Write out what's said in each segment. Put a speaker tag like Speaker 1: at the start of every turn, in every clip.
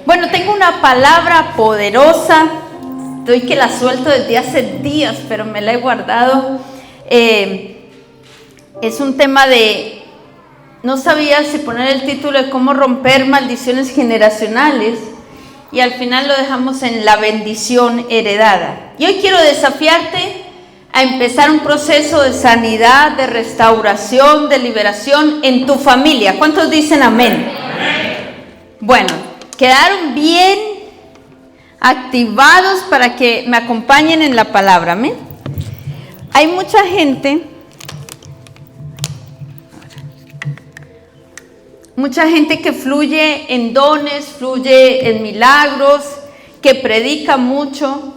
Speaker 1: Bueno, tengo una palabra poderosa. Estoy que la suelto desde hace días, pero me la he guardado. Es un tema de... No sabía si poner el título de cómo romper maldiciones generacionales. Y al final lo dejamos en la bendición heredada. Y hoy quiero desafiarte a empezar un proceso de sanidad, de restauración, de liberación en tu familia. ¿Cuántos dicen amén? Bueno, quedaron bien activados para que me acompañen en la palabra. ¿Amén? Hay mucha gente que fluye en dones, fluye en milagros, que predica mucho,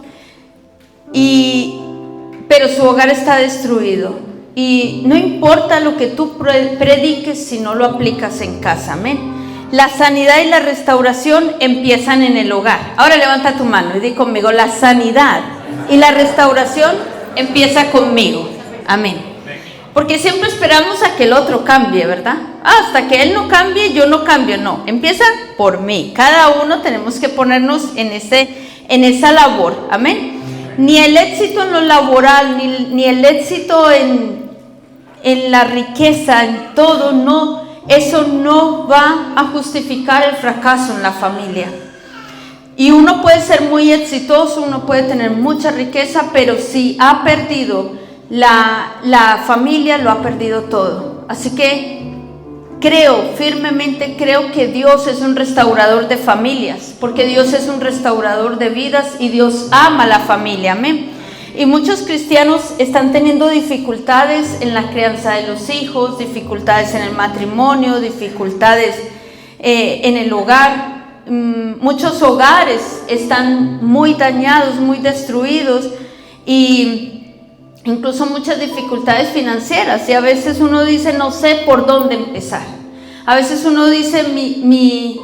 Speaker 1: pero su hogar está destruido. Y no importa lo que tú prediques si no lo aplicas en casa. Amén. La sanidad y la restauración empiezan en el hogar. Ahora levanta tu mano y di conmigo: la sanidad y la restauración empieza conmigo. Amén. Porque siempre esperamos a que el otro cambie, ¿verdad? Hasta que él no cambie, yo no cambio. No, empieza por mí. Cada uno tenemos que ponernos en esa labor. Amén. Ni el éxito en lo laboral, ni el éxito en la riqueza, en todo, no. Eso no va a justificar el fracaso en la familia. Y uno puede ser muy exitoso, uno puede tener mucha riqueza, pero si ha perdido la familia, lo ha perdido todo. Así que firmemente creo que Dios es un restaurador de familias, porque Dios es un restaurador de vidas y Dios ama la familia. Amén. Y muchos cristianos están teniendo dificultades en la crianza de los hijos, dificultades en el matrimonio, dificultades en el hogar. Muchos hogares están muy dañados, muy destruidos, y incluso muchas dificultades financieras. Y a veces uno dice: no sé por dónde empezar. A veces uno dice: mi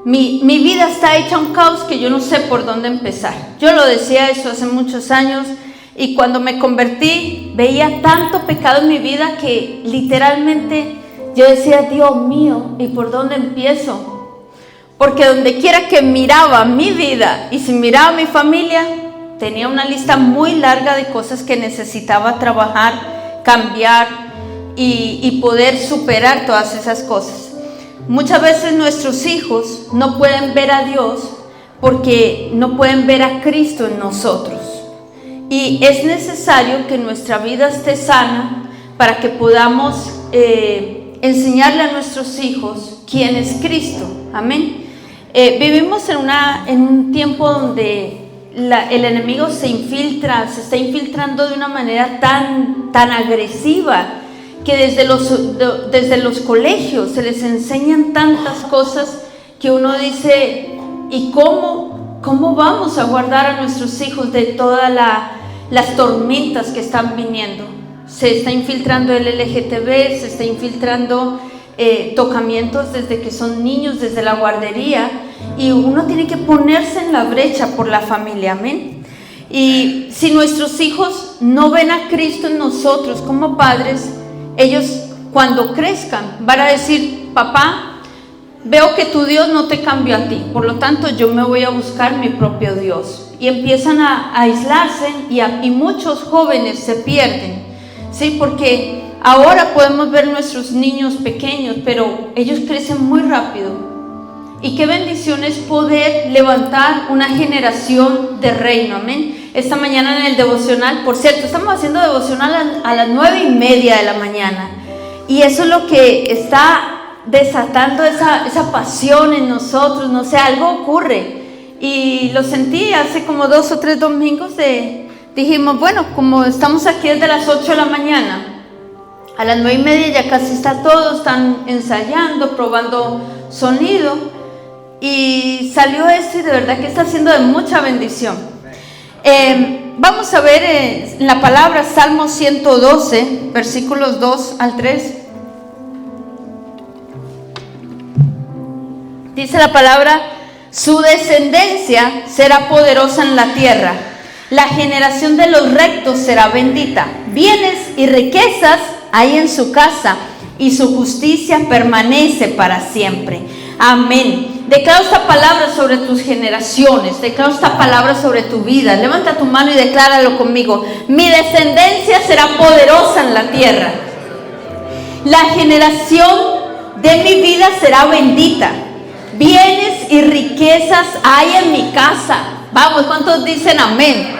Speaker 1: vida está hecha un caos que yo no sé por dónde empezar. Yo lo decía eso hace muchos años, y cuando me convertí veía tanto pecado en mi vida que literalmente yo decía: Dios mío, ¿y por dónde empiezo? Porque donde quiera que miraba mi vida y si miraba mi familia, tenía una lista muy larga de cosas que necesitaba trabajar, cambiar y poder superar todas esas cosas. Muchas veces nuestros hijos no pueden ver a Dios porque no pueden ver a Cristo en nosotros. Y es necesario que nuestra vida esté sana para que podamos enseñarle a nuestros hijos quién es Cristo. Amén. Vivimos en un tiempo donde el enemigo se está infiltrando de una manera tan agresiva, que desde los colegios se les enseñan tantas cosas que uno dice: ¿y cómo vamos a guardar a nuestros hijos de todas las tormentas que están viniendo? Se está infiltrando el LGTB, se está infiltrando tocamientos desde que son niños, desde la guardería, y uno tiene que ponerse en la brecha por la familia. Amén. Y si nuestros hijos no ven a Cristo en nosotros como padres, ellos cuando crezcan van a decir: papá, veo que tu Dios no te cambió a ti, por lo tanto yo me voy a buscar mi propio Dios. Y empiezan a aislarse, y muchos jóvenes se pierden, ¿sí? Porque ahora podemos ver nuestros niños pequeños, pero ellos crecen muy rápido. Y qué bendición es poder levantar una generación de reino. Amén. Esta mañana en el devocional, por cierto, estamos haciendo devocional a las 9:30 de la mañana. Y eso es lo que está desatando esa pasión en nosotros. No sé, algo ocurre. Y lo sentí hace como 2 o 3 domingos. Dijimos: bueno, como estamos aquí desde las 8 de la mañana, a las 9:30 ya casi está todo, están ensayando, probando sonido. Y salió esto, y de verdad que está siendo de mucha bendición. Vamos a ver en la palabra Salmo 112, versículos 2 al 3. Dice la palabra: su descendencia será poderosa en la tierra, la generación de los rectos será bendita. Bienes y riquezas hay en su casa, y su justicia permanece para siempre. Amén. Declaro esta palabra sobre tus generaciones, declaro esta palabra sobre tu vida. Levanta tu mano y decláralo conmigo. Mi descendencia será poderosa en la tierra. La generación de mi vida será bendita. Bienes y riquezas hay en mi casa. Vamos, ¿cuántos dicen amén?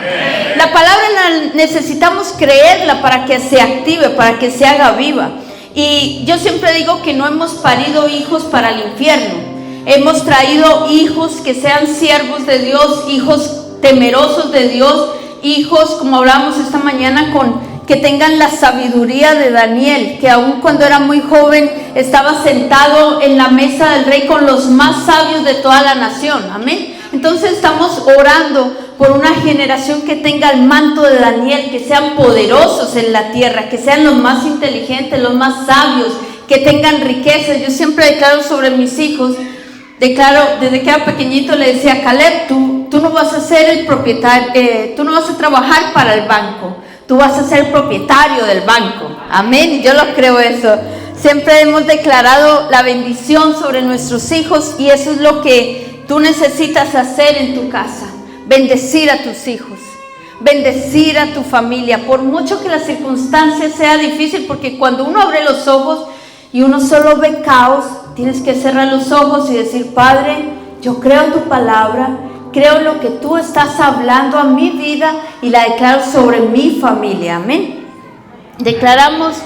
Speaker 1: La palabra necesitamos creerla para que se active, para que se haga viva. Y yo siempre digo que no hemos parido hijos para el infierno. Hemos traído hijos que sean siervos de Dios, hijos temerosos de Dios, hijos, como hablamos esta mañana, que tengan la sabiduría de Daniel, que aun cuando era muy joven estaba sentado en la mesa del rey con los más sabios de toda la nación. Amén. Entonces estamos orando por una generación que tenga el manto de Daniel, que sean poderosos en la tierra, que sean los más inteligentes, los más sabios, que tengan riquezas. Yo siempre declaro sobre mis hijos, desde que era pequeñito le decía a Caleb, tú no vas a ser el propietario, tú no vas a trabajar para el banco, tú vas a ser propietario del banco. Amén, yo lo creo eso. Siempre hemos declarado la bendición sobre nuestros hijos y eso es lo que tú necesitas hacer en tu casa. Bendecir a tus hijos, bendecir a tu familia, por mucho que la circunstancia sea difícil, porque cuando uno abre los ojos y uno solo ve caos, tienes que cerrar los ojos y decir, Padre, yo creo tu palabra, creo lo que tú estás hablando a mi vida y la declaro sobre mi familia. Amén. Declaramos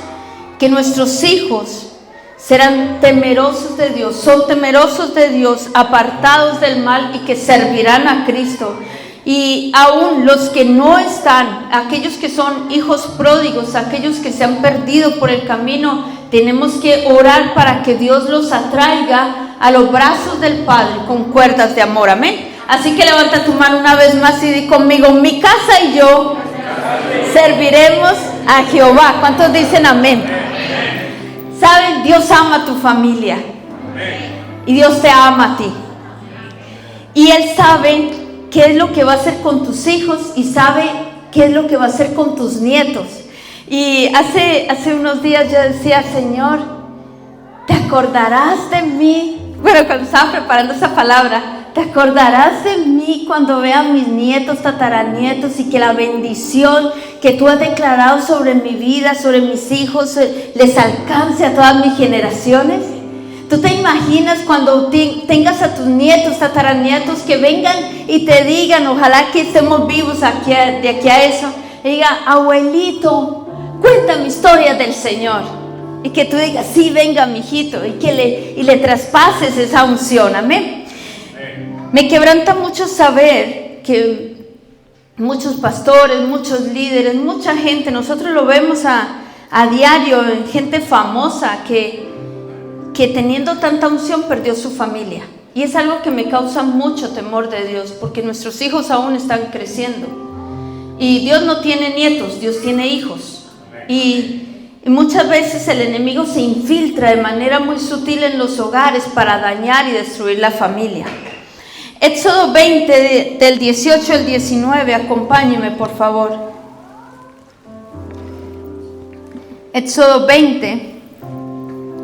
Speaker 1: que nuestros hijos serán temerosos de Dios, son temerosos de Dios, apartados del mal y que servirán a Cristo. Y aún los que no están, aquellos que son hijos pródigos, aquellos que se han perdido por el camino, tenemos que orar para que Dios los atraiga a los brazos del Padre con cuerdas de amor. Amén. Así que levanta tu mano una vez más y di conmigo, mi casa y yo serviremos a Jehová. ¿Cuántos dicen amén? Saben, Dios ama a tu familia y Dios te ama a ti. Y Él sabe qué es lo que va a hacer con tus hijos y sabe qué es lo que va a hacer con tus nietos. Y hace unos días yo decía, Señor, ¿te acordarás de mí? Bueno, cuando estaba preparando esa palabra, ¿te acordarás de mí cuando vea a mis nietos, tataranietos, y que la bendición que tú has declarado sobre mi vida, sobre mis hijos, les alcance a todas mis generaciones? ¿Tú te imaginas cuando tengas a tus nietos, tataranietos, que vengan y te digan, ojalá que estemos vivos de aquí a eso, y digan, abuelito, cuéntame historias del Señor? Y que tú digas, sí, venga, mijito, y le traspases esa unción. Amén. Me quebranta mucho saber que muchos pastores, muchos líderes, mucha gente, nosotros lo vemos a diario, gente famosa que teniendo tanta unción perdió su familia. Y es algo que me causa mucho temor de Dios, porque nuestros hijos aún están creciendo. Y Dios no tiene nietos, Dios tiene hijos. Y muchas veces el enemigo se infiltra de manera muy sutil en los hogares para dañar y destruir la familia. Éxodo 20 del 18 al 19, acompáñeme por favor. Éxodo 20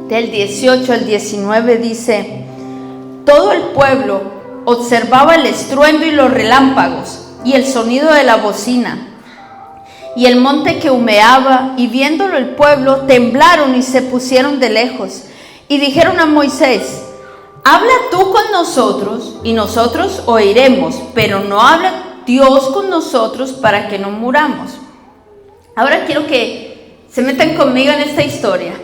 Speaker 1: del 18 al 19 dice, todo el pueblo observaba el estruendo y los relámpagos y el sonido de la bocina y el monte que humeaba, y viéndolo el pueblo temblaron y se pusieron de lejos y dijeron a Moisés, habla tú con nosotros y nosotros oiremos, pero no habla Dios con nosotros para que no muramos. Ahora quiero que se metan conmigo en esta historia.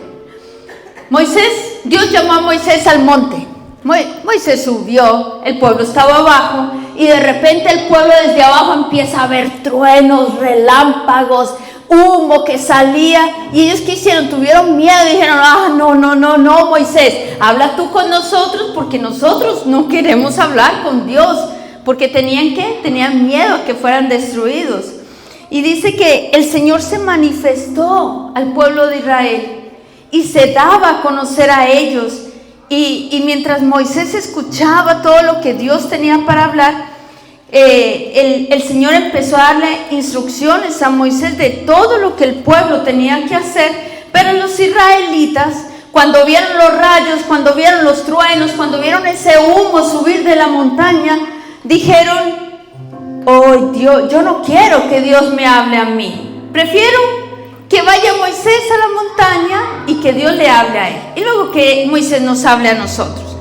Speaker 1: Dios llamó a Moisés al monte. Moisés subió, el pueblo estaba abajo y de repente el pueblo desde abajo empieza a ver truenos, relámpagos, humo que salía, y ellos ¿qué hicieron? Tuvieron miedo y dijeron, no, Moisés, habla tú con nosotros, porque nosotros no queremos hablar con Dios, porque tenían miedo a que fueran destruidos. Y dice que el Señor se manifestó al pueblo de Israel y se daba a conocer a ellos. Y mientras Moisés escuchaba todo lo que Dios tenía para hablar, el Señor empezó a darle instrucciones a Moisés de todo lo que el pueblo tenía que hacer, pero los israelitas cuando vieron los rayos, cuando vieron los truenos, cuando vieron ese humo subir de la montaña, dijeron: oh Dios, yo no quiero que Dios me hable a mí. Prefiero que vaya Moisés a la montaña y que Dios le hable a él. Y luego que Moisés nos hable a nosotros.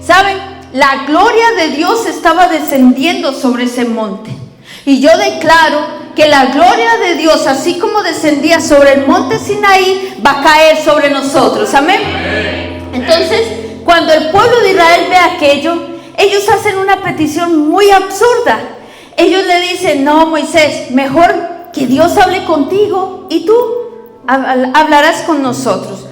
Speaker 1: ¿Saben? La gloria de Dios estaba descendiendo sobre ese monte. Y yo declaro que la gloria de Dios, así como descendía sobre el monte Sinaí, va a caer sobre nosotros. Amén. Entonces, cuando el pueblo de Israel ve aquello, ellos hacen una petición muy absurda. Ellos le dicen: no, Moisés, mejor que Dios hable contigo y tú hablarás con nosotros.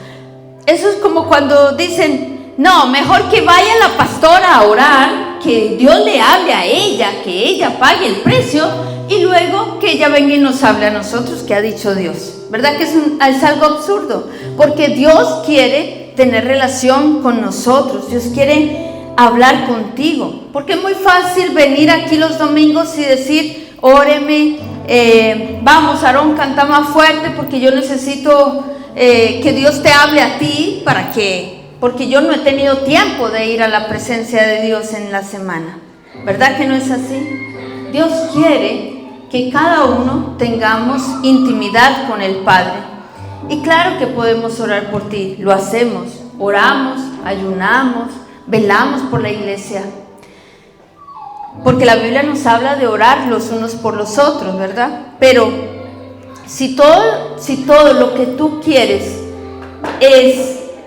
Speaker 1: Eso es como cuando dicen: no, mejor que vaya la pastora a orar, que Dios le hable a ella, que ella pague el precio y luego que ella venga y nos hable a nosotros, que ha dicho Dios. ¿Verdad que es algo absurdo? Porque Dios quiere tener relación con nosotros, Dios quiere hablar contigo. Porque es muy fácil venir aquí los domingos y decir: óreme, vamos Aarón, canta más fuerte porque yo necesito que Dios te hable a ti. ¿Para qué? Porque yo no he tenido tiempo de ir a la presencia de Dios en la semana. ¿Verdad que no es así? Dios quiere que cada uno tengamos intimidad con el Padre. Y claro que podemos orar por ti, lo hacemos, oramos, ayunamos, velamos por la iglesia. Porque la Biblia nos habla de orar los unos por los otros, ¿verdad? Pero si todo lo que tú quieres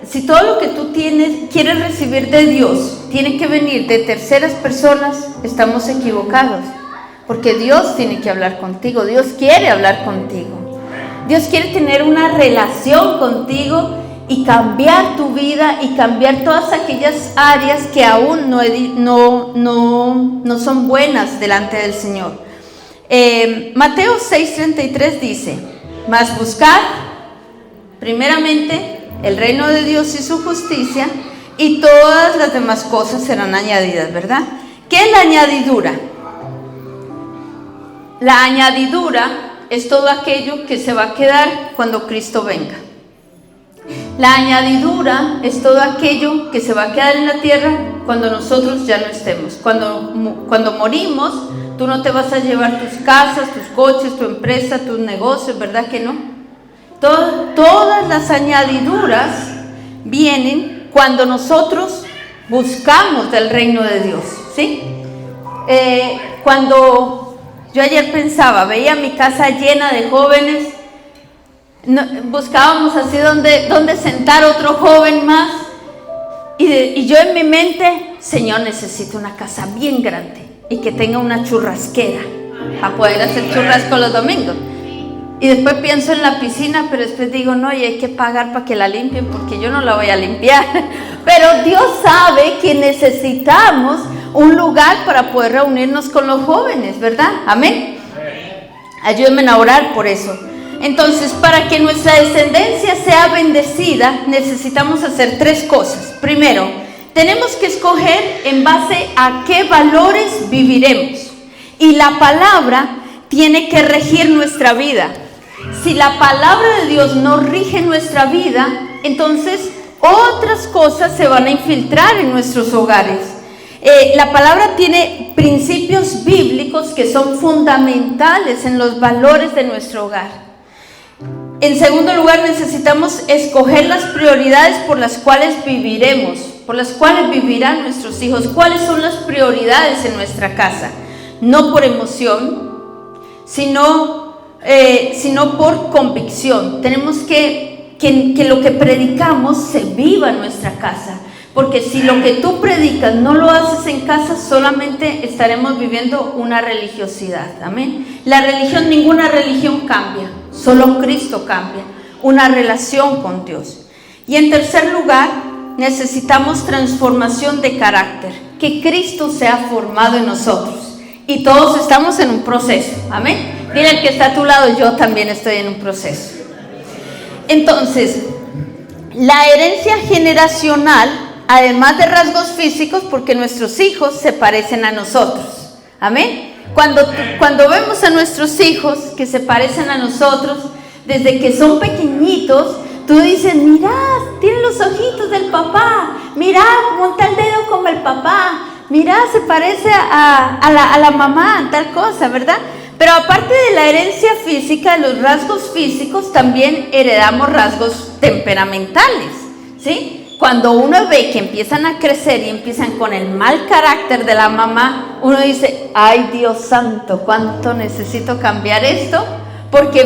Speaker 1: si todo lo que tú quieres recibir de Dios tiene que venir de terceras personas, estamos equivocados. Porque Dios tiene que hablar contigo, Dios quiere hablar contigo. Dios quiere tener una relación contigo y cambiar tu vida y cambiar todas aquellas áreas que aún no son buenas delante del Señor. Mateo 6:33 dice: mas buscad primeramente el reino de Dios y su justicia, y todas las demás cosas serán añadidas, ¿verdad? ¿Qué es la añadidura? La añadidura es todo aquello que se va a quedar cuando Cristo venga. La añadidura es todo aquello que se va a quedar en la tierra cuando nosotros ya no estemos. Cuando morimos, tú no te vas a llevar tus casas, tus coches, tu empresa, tus negocios, ¿verdad que no? Todas las añadiduras vienen cuando nosotros buscamos del reino de Dios, ¿sí? Cuando yo ayer pensaba, veía mi casa llena de jóvenes, buscábamos así donde sentar otro joven más, y yo en mi mente: Señor, necesito una casa bien grande y que tenga una churrasquera para poder hacer churrasco los domingos. Y después pienso en la piscina, pero después digo: no, y hay que pagar para que la limpien, porque yo no la voy a limpiar. Pero Dios sabe que necesitamos un lugar para poder reunirnos con los jóvenes, ¿verdad? Amén. Ayúdenme a orar por eso. Entonces, para que nuestra descendencia sea bendecida, necesitamos hacer 3 cosas. Primero, tenemos que escoger en base a qué valores viviremos. Y la palabra tiene que regir nuestra vida. Si la palabra de Dios no rige nuestra vida, entonces otras cosas se van a infiltrar en nuestros hogares. La palabra tiene principios bíblicos que son fundamentales en los valores de nuestro hogar. En segundo lugar, necesitamos escoger las prioridades por las cuales viviremos, por las cuales vivirán nuestros hijos. ¿Cuáles son las prioridades en nuestra casa? No por emoción, sino por convicción. Tenemos que lo que predicamos se viva en nuestra casa. Porque si lo que tú predicas no lo haces en casa, solamente estaremos viviendo una religiosidad. Amén. La religión, ninguna religión cambia, solo Cristo cambia. Una relación con Dios. Y en tercer lugar, necesitamos transformación de carácter. Que Cristo sea formado en nosotros. Y todos estamos en un proceso. Amén. Dile al que está a tu lado: yo también estoy en un proceso. Entonces, la herencia generacional, además de rasgos físicos, porque nuestros hijos se parecen a nosotros. Amén. Cuando vemos a nuestros hijos que se parecen a nosotros, desde que son pequeñitos, tú dices, mira, tiene los ojitos del papá, mira, monta el dedo como el papá, mira, se parece a la mamá, tal cosa, ¿verdad? Pero aparte de la herencia física, de los rasgos físicos, también heredamos rasgos temperamentales, ¿sí? Cuando uno ve que empiezan a crecer y empiezan con el mal carácter de la mamá, uno dice, ay Dios santo, ¿cuánto necesito cambiar esto? Porque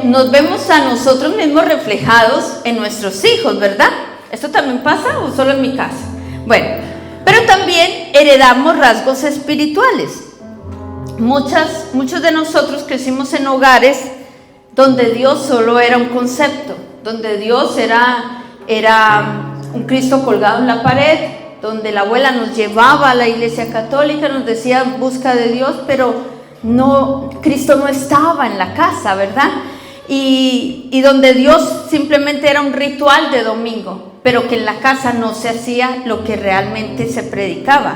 Speaker 1: nos vemos a nosotros mismos reflejados en nuestros hijos, ¿verdad? ¿Esto también pasa o solo en mi casa? Bueno, pero también heredamos rasgos espirituales. Muchos de nosotros crecimos en hogares donde Dios solo era un concepto, donde Dios era un Cristo colgado en la pared, donde la abuela nos llevaba a la iglesia católica, nos decía busca de Dios, pero no, Cristo no estaba en la casa, ¿verdad? Y donde Dios simplemente era un ritual de domingo, pero que en la casa no se hacía lo que realmente se predicaba.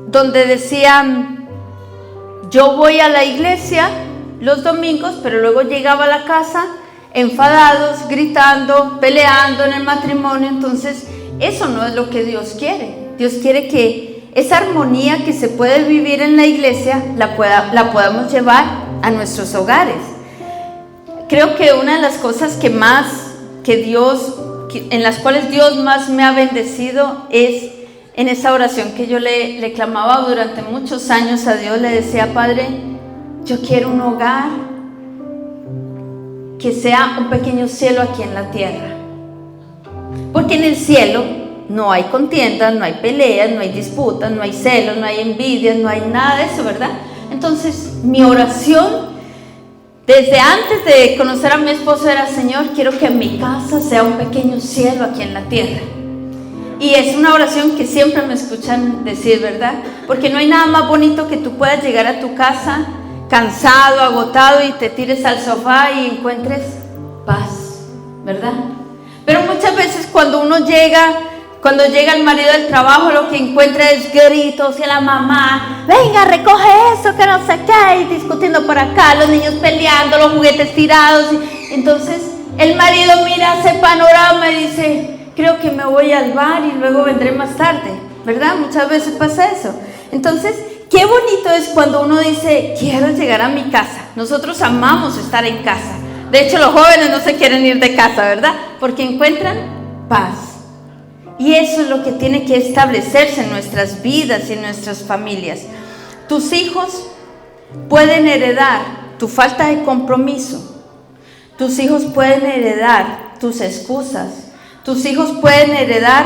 Speaker 1: Donde decían, yo voy a la iglesia los domingos, pero luego llegaba a la casa enfadados, gritando, peleando en el matrimonio. Entonces eso no es lo que Dios quiere. Dios quiere que esa armonía que se puede vivir en la iglesia la podamos llevar a nuestros hogares. Creo que una de las cosas en las cuales Dios más me ha bendecido es en esa oración que yo le clamaba durante muchos años a Dios. Le decía, Padre, yo quiero un hogar que sea un pequeño cielo aquí en la tierra, porque en el cielo no hay contiendas, no hay peleas, no hay disputas, no hay celos, no hay envidias, no hay nada de eso, ¿verdad? Entonces mi oración desde antes de conocer a mi esposo era, Señor, quiero que mi casa sea un pequeño cielo aquí en la tierra. Y es una oración que siempre me escuchan decir, ¿verdad? Porque no hay nada más bonito que tú puedas llegar a tu casa cansado, agotado, y te tires al sofá y encuentres paz, ¿verdad? Pero muchas veces cuando llega el marido del trabajo, lo que encuentra es gritos, y la mamá, venga, recoge eso, que no sé qué, y discutiendo por acá, los niños peleando, los juguetes tirados. Entonces el marido mira ese panorama y dice, creo que me voy al bar y luego vendré más tarde, ¿verdad? Muchas veces pasa eso. Entonces, qué bonito es cuando uno dice, quiero llegar a mi casa. Nosotros amamos estar en casa. De hecho, los jóvenes no se quieren ir de casa, ¿verdad? Porque encuentran paz. Y eso es lo que tiene que establecerse en nuestras vidas y en nuestras familias. Tus hijos pueden heredar tu falta de compromiso. Tus hijos pueden heredar tus excusas. Tus hijos pueden heredar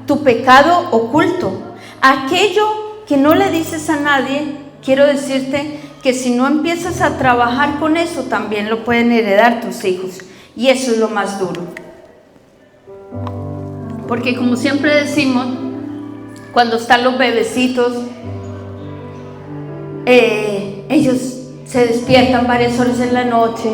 Speaker 1: tu pecado oculto. Aquello que no le dices a nadie, quiero decirte que si no empiezas a trabajar con eso, también lo pueden heredar tus hijos. Y eso es lo más duro. Porque como siempre decimos, cuando están los bebecitos, ellos se despiertan varias horas en la noche,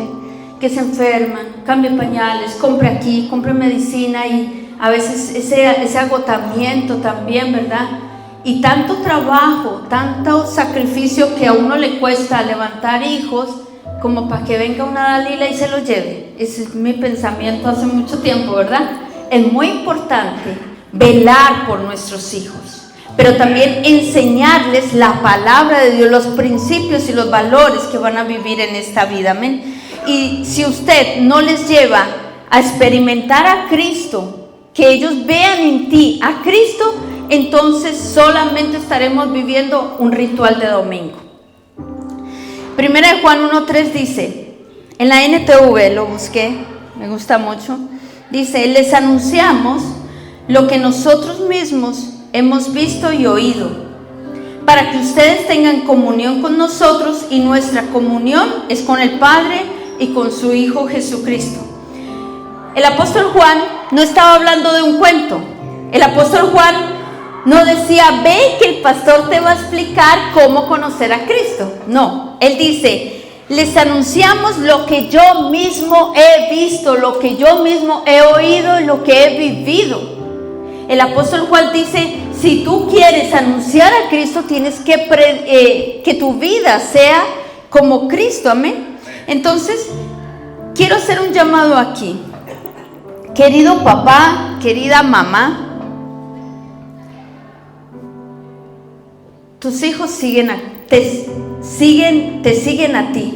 Speaker 1: que se enferman, cambian pañales, compre aquí, compre medicina, y a veces ese agotamiento también, ¿verdad? Y tanto trabajo, tanto sacrificio que a uno le cuesta levantar hijos, como para que venga una Dalila y se lo lleve. Ese es mi pensamiento hace mucho tiempo, ¿verdad? Es muy importante velar por nuestros hijos, pero también enseñarles la palabra de Dios, los principios y los valores que van a vivir en esta vida, amén. Y si usted no les lleva a experimentar a Cristo, que ellos vean en ti a Cristo, entonces solamente estaremos viviendo un ritual de domingo. Primera de Juan 1:3 dice, en la NTV lo busqué, me gusta mucho, dice, les anunciamos lo que nosotros mismos hemos visto y oído, para que ustedes tengan comunión con nosotros, y nuestra comunión es con el Padre y con su Hijo Jesucristo. El apóstol Juan no estaba hablando de un cuento. El apóstol Juan no decía, ve que el pastor te va a explicar cómo conocer a Cristo. No, él dice, les anunciamos lo que yo mismo he visto, lo que yo mismo he oído y lo que he vivido. El apóstol Juan dice, si tú quieres anunciar a Cristo, tienes que tu vida sea como Cristo, amén. Entonces, quiero hacer un llamado aquí. Querido papá, querida mamá, tus hijos te siguen a ti.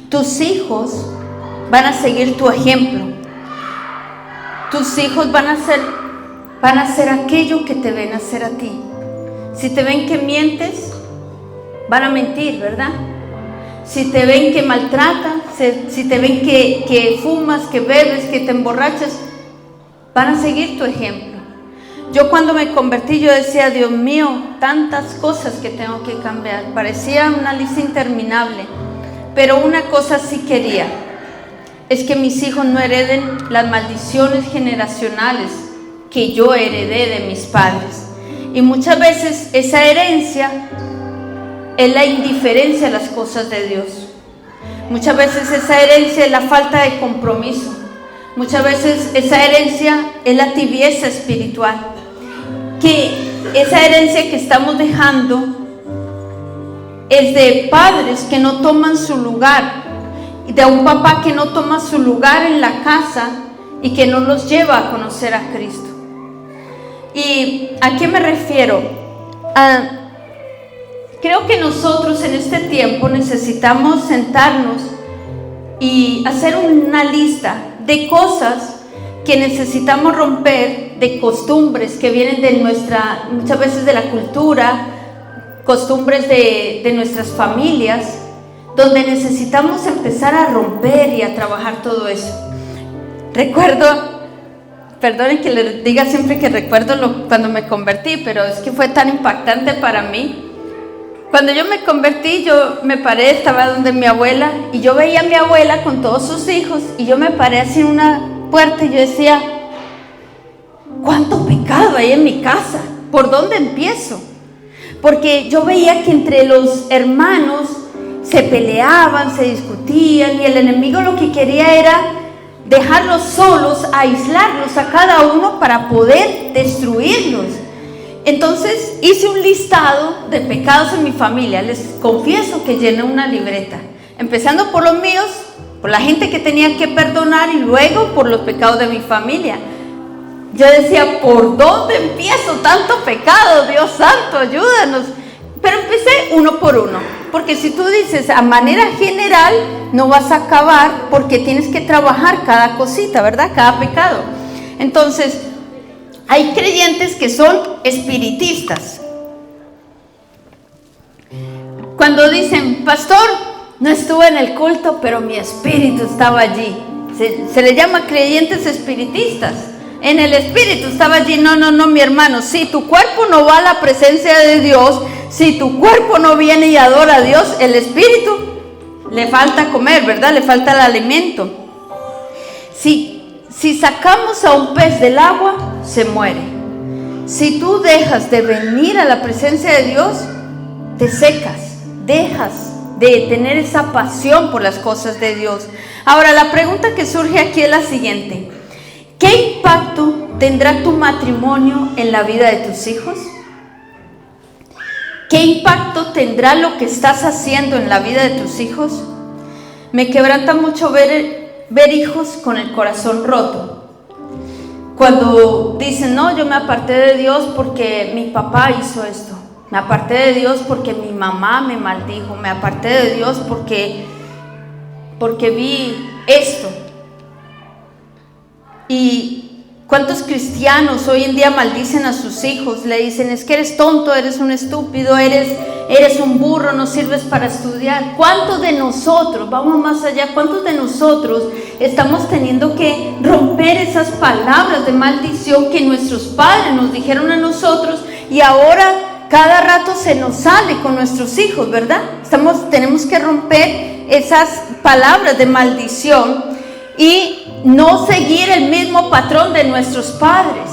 Speaker 1: Tus hijos van a seguir tu ejemplo. Tus hijos van a hacer aquello que te ven hacer a ti. Si te ven que mientes, van a mentir, ¿verdad? Si te ven que maltratan, si te ven que fumas, que bebes, que te emborrachas, van a seguir tu ejemplo. Yo cuando me convertí, yo decía, Dios mío, tantas cosas que tengo que cambiar. Parecía una lista interminable. Pero una cosa sí quería, es que mis hijos no hereden las maldiciones generacionales que yo heredé de mis padres. Y muchas veces esa herencia es la indiferencia a las cosas de Dios. Muchas veces esa herencia es la falta de compromiso. Muchas veces esa herencia es la tibieza espiritual. Que esa herencia que estamos dejando es de padres que no toman su lugar, de un papá que no toma su lugar en la casa y que no los lleva a conocer a Cristo. ¿Y a qué me refiero? Creo que nosotros en este tiempo necesitamos sentarnos y hacer una lista de cosas que necesitamos romper, de costumbres que vienen de muchas veces de la cultura, costumbres de nuestras familias, donde necesitamos empezar a romper y a trabajar todo eso. Recuerdo, perdonen que les diga siempre que recuerdo cuando me convertí, pero es que fue tan impactante para mí. Cuando yo me convertí, yo me paré, estaba donde mi abuela, y yo veía a mi abuela con todos sus hijos, y yo me paré así en una puerta y yo decía, ¿cuánto pecado hay en mi casa? ¿Por dónde empiezo? Porque yo veía que entre los hermanos se peleaban, se discutían, y el enemigo lo que quería era dejarlos solos, aislarlos a cada uno para poder destruirlos. Entonces hice un listado de pecados en mi familia. Les confieso que llené una libreta, empezando por los míos, por la gente que tenía que perdonar, y luego por los pecados de mi familia. Yo decía, ¿por dónde empiezo tanto pecado? Dios santo, ayúdanos. Pero empecé uno por uno, porque si tú dices a manera general, no vas a acabar, porque tienes que trabajar cada cosita, ¿verdad? Cada pecado. Entonces, hay creyentes que son espiritistas. Cuando dicen, pastor, no estuve en el culto, pero mi espíritu estaba allí. Se le llama creyentes espiritistas. En el espíritu estaba allí. No, mi hermano. Si tu cuerpo no va a la presencia de Dios, si tu cuerpo no viene y adora a Dios, el espíritu le falta comer, ¿verdad? Le falta el alimento. Si sacamos a un pez del agua, se muere. Si tú dejas de venir a la presencia de Dios, te secas, dejas de tener esa pasión por las cosas de Dios. Ahora, la pregunta que surge aquí es la siguiente: ¿qué impacto tendrá tu matrimonio en la vida de tus hijos? ¿Qué impacto tendrá lo que estás haciendo en la vida de tus hijos? Me quebranta mucho ver hijos con el corazón roto. Cuando dicen, no, yo me aparté de Dios porque mi papá hizo esto. Me aparté de Dios porque mi mamá me maldijo. Me aparté de Dios porque vi esto. Y ¿cuántos cristianos hoy en día maldicen a sus hijos? Le dicen, es que eres tonto, eres un estúpido, eres un burro, no sirves para estudiar. ¿Cuántos de nosotros, vamos más allá, cuántos de nosotros estamos teniendo que romper esas palabras de maldición que nuestros padres nos dijeron a nosotros, y ahora cada rato se nos sale con nuestros hijos, ¿verdad? Tenemos que romper esas palabras de maldición y no seguir el mismo patrón de nuestros padres.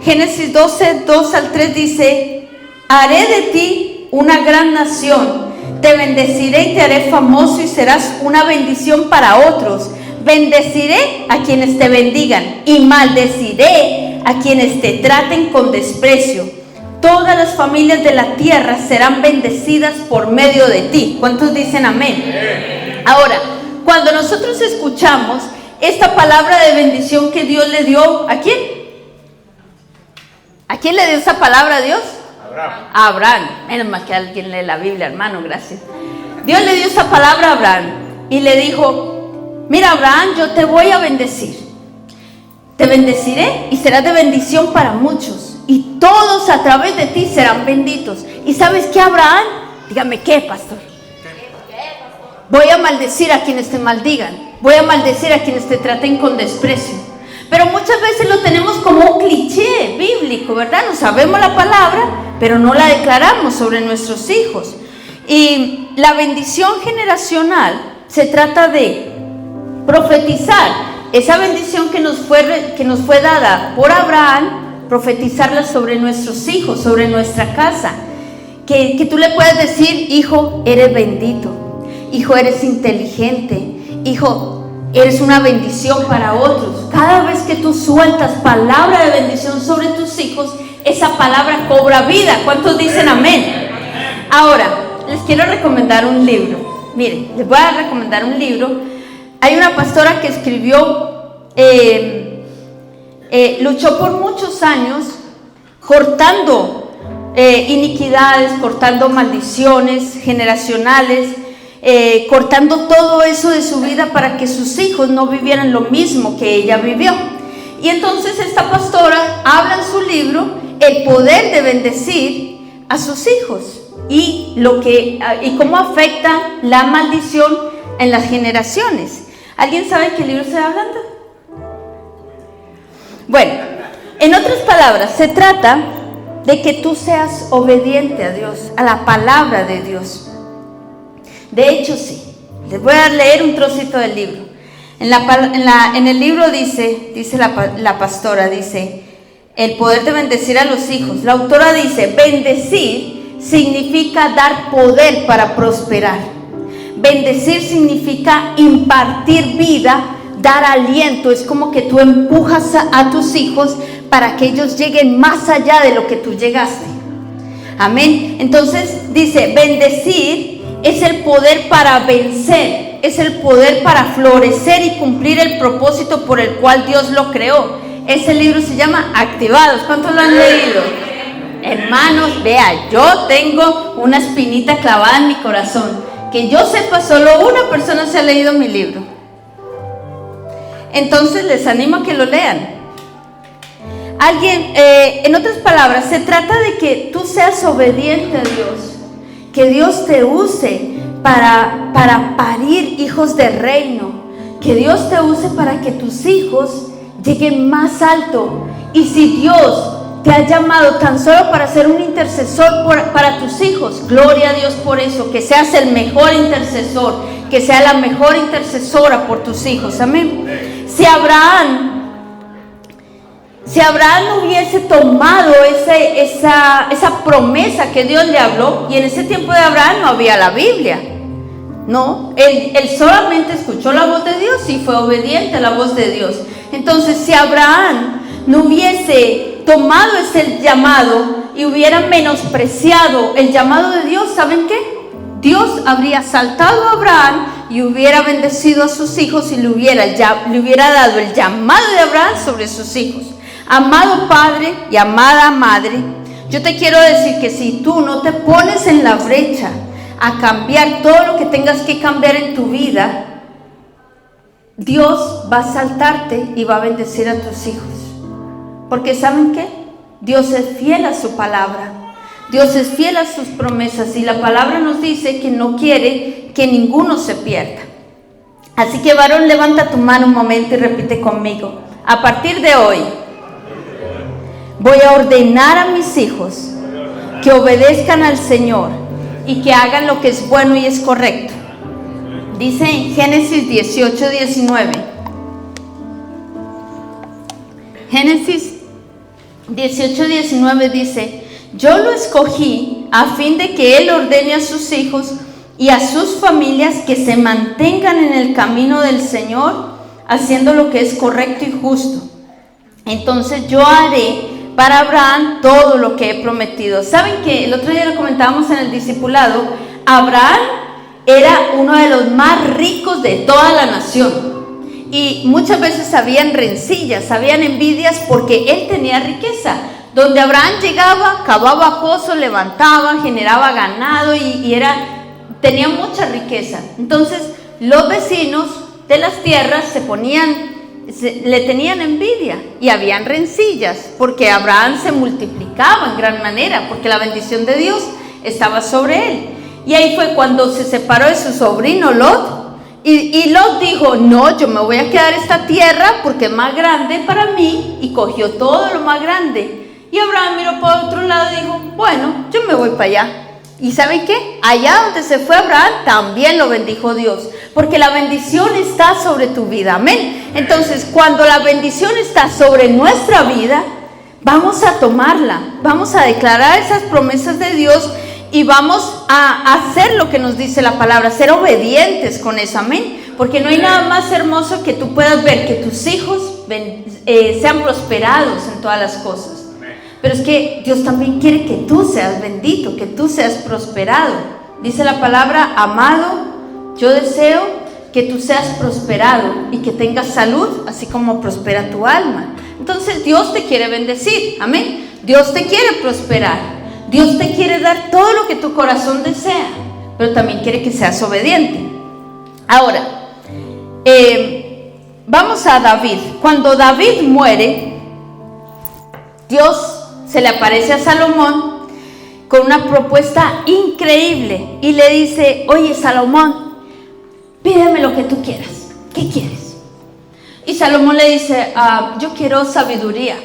Speaker 1: Génesis 12, 2 al 3 dice, haré de ti una gran nación, te bendeciré y te haré famoso y serás una bendición para otros. Bendeciré a quienes te bendigan y maldeciré a quienes te traten con desprecio. Todas las familias de la tierra serán bendecidas por medio de ti. ¿Cuántos dicen amén? Ahora, cuando nosotros escuchamos esta palabra de bendición que Dios le dio, ¿a quién? ¿A quién le dio esa palabra a Dios? A Abraham. Menos mal que alguien lee la Biblia, hermano, gracias. Dios le dio esa palabra a Abraham y le dijo: mira, Abraham, yo te voy a bendecir. Te bendeciré y serás de bendición para muchos, y todos a través de ti serán benditos. ¿Y sabes qué, Abraham? Dígame, ¿qué, pastor? Voy a maldecir a quienes te maldigan. Voy a maldecir a quienes te traten con desprecio. Pero muchas veces lo tenemos como un cliché bíblico, ¿verdad? No sabemos la palabra, pero no la declaramos sobre nuestros hijos. Y la bendición generacional se trata de profetizar esa bendición que nos fue dada por Abraham, profetizarla sobre nuestros hijos, sobre nuestra casa. Que tú le puedas decir: hijo, eres bendito. Hijo, eres inteligente. Hijo, eres una bendición para otros. Cada vez que tú sueltas palabra de bendición sobre tus hijos, esa palabra cobra vida. ¿Cuántos dicen amén? Ahora, les quiero recomendar un libro. Miren, les voy a recomendar un libro. Hay una pastora que escribió, luchó por muchos años cortando iniquidades, cortando maldiciones generacionales, cortando todo eso de su vida para que sus hijos no vivieran lo mismo que ella vivió. Y entonces esta pastora habla en su libro el poder de bendecir a sus hijos y cómo afecta la maldición en las generaciones. ¿Alguien sabe qué libro estoy hablando? Bueno, en otras palabras, se trata de que tú seas obediente a Dios, a la palabra de Dios. De hecho, sí. Les voy a leer un trocito del libro. En el libro dice la pastora, dice: el poder de bendecir a los hijos. La autora dice: bendecir significa dar poder para prosperar. Bendecir significa impartir vida, dar aliento. Es como que tú empujas a tus hijos para que ellos lleguen más allá de lo que tú llegaste. Amén. Entonces dice: bendecir es el poder para vencer, es el poder para florecer y cumplir el propósito por el cual Dios lo creó. Ese libro se llama Activados. ¿Cuántos lo han leído? Hermanos, vea, yo tengo una espinita clavada en mi corazón. Que yo sepa, solo una persona se ha leído mi libro. Entonces les animo a que lo lean. En otras palabras, se trata de que tú seas obediente a Dios. Que Dios te use para parir hijos de reino. Que Dios te use para que tus hijos lleguen más alto. Y si Dios te ha llamado tan solo para ser un intercesor para tus hijos, gloria a Dios por eso. Que seas el mejor intercesor, que sea la mejor intercesora por tus hijos. Amén. Si Abraham no hubiese tomado esa promesa que Dios le habló, y en ese tiempo de Abraham no había la Biblia, no, él solamente escuchó la voz de Dios y fue obediente a la voz de Dios. Entonces, si Abraham no hubiese tomado ese llamado y hubiera menospreciado el llamado de Dios, ¿saben qué? Dios habría saltado a Abraham y hubiera bendecido a sus hijos y le hubiera dado el llamado de Abraham sobre sus hijos. Amado padre y amada madre, yo te quiero decir que si tú no te pones en la brecha a cambiar todo lo que tengas que cambiar en tu vida, Dios va a saltarte y va a bendecir a tus hijos. Porque ¿saben qué? Dios es fiel a su palabra. Dios es fiel a sus promesas y la palabra nos dice que no quiere que ninguno se pierda. Así que, varón, levanta tu mano un momento y repite conmigo: a partir de hoy voy a ordenar a mis hijos que obedezcan al Señor y que hagan lo que es bueno y es correcto. Dice en Génesis 18:19. Génesis 18:19 dice: yo lo escogí a fin de que Él ordene a sus hijos y a sus familias que se mantengan en el camino del Señor, haciendo lo que es correcto y justo. Entonces yo haré para Abraham todo lo que he prometido. ¿Saben que el otro día lo comentábamos en el discipulado? Abraham era uno de los más ricos de toda la nación. Y muchas veces habían rencillas, habían envidias porque él tenía riqueza. Donde Abraham llegaba, cavaba pozos, levantaba, generaba ganado y tenía mucha riqueza. Entonces los vecinos de las tierras le tenían envidia y habían rencillas porque Abraham se multiplicaba en gran manera, porque la bendición de Dios estaba sobre él. Y ahí fue cuando se separó de su sobrino Lot. Y Lot dijo, no, yo me voy a quedar esta tierra porque es más grande para mí, y cogió todo lo más grande. Y Abraham miró por otro lado y dijo, bueno, yo me voy para allá. ¿Y saben qué? Allá donde se fue Abraham también lo bendijo Dios, porque la bendición está sobre tu vida, amén. Entonces, cuando la bendición está sobre nuestra vida, vamos a tomarla, vamos a declarar esas promesas de Dios y vamos a hacer lo que nos dice la palabra, ser obedientes con eso, amén. Porque no hay nada más hermoso que tú puedas ver que tus hijos sean prosperados en todas las cosas. Pero es que Dios también quiere que tú seas bendito, que tú seas prosperado. Dice la palabra, amado, yo deseo que tú seas prosperado y que tengas salud, así como prospera tu alma. Entonces Dios te quiere bendecir, amén. Dios te quiere prosperar. Dios te quiere dar todo lo que tu corazón desea, pero también quiere que seas obediente. Ahora, vamos a David. Cuando David muere, Dios se le aparece a Salomón con una propuesta increíble y le dice, oye Salomón, pídeme lo que tú quieras. ¿Qué quieres? Y Salomón le dice, yo quiero sabiduría.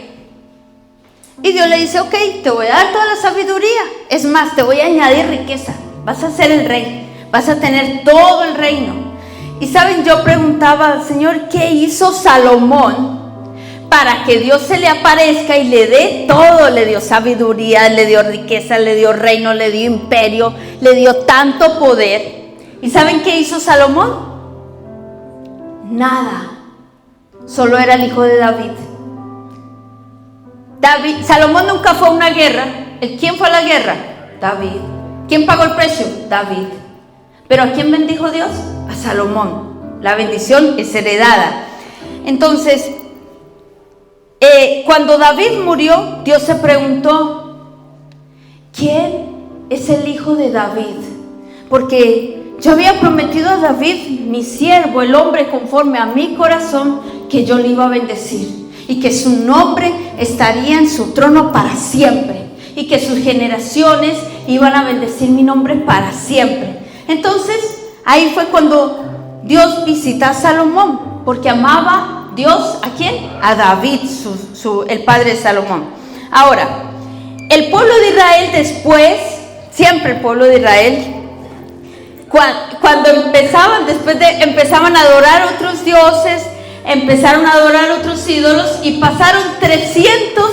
Speaker 1: Y Dios le dice, ok, te voy a dar toda la sabiduría. Es más, te voy a añadir riqueza. Vas a ser el rey. Vas a tener todo el reino. Y saben, yo preguntaba, Señor, ¿qué hizo Salomón para que Dios se le aparezca y le dé todo? Le dio sabiduría, le dio riqueza, le dio reino, le dio imperio, le dio tanto poder. ¿Y saben qué hizo Salomón? Nada. Solo era el hijo de David. Salomón nunca fue a una guerra. ¿Quién fue a la guerra? David. ¿Quién pagó el precio? David. ¿Pero a quién bendijo Dios? A Salomón. La bendición es heredada. Entonces, cuando David murió, Dios se preguntó, ¿quién es el hijo de David? Porque yo había prometido a David, mi siervo, el hombre conforme a mi corazón, que yo le iba a bendecir y que su nombre estaría en su trono para siempre y que sus generaciones iban a bendecir mi nombre para siempre. Entonces, ahí fue cuando Dios visita a Salomón, porque amaba Dios, ¿a quién? A David, el padre de Salomón. Ahora, el pueblo de Israel después, siempre el pueblo de Israel, cuando empezaban a adorar otros dioses, empezaron a adorar otros ídolos y pasaron 300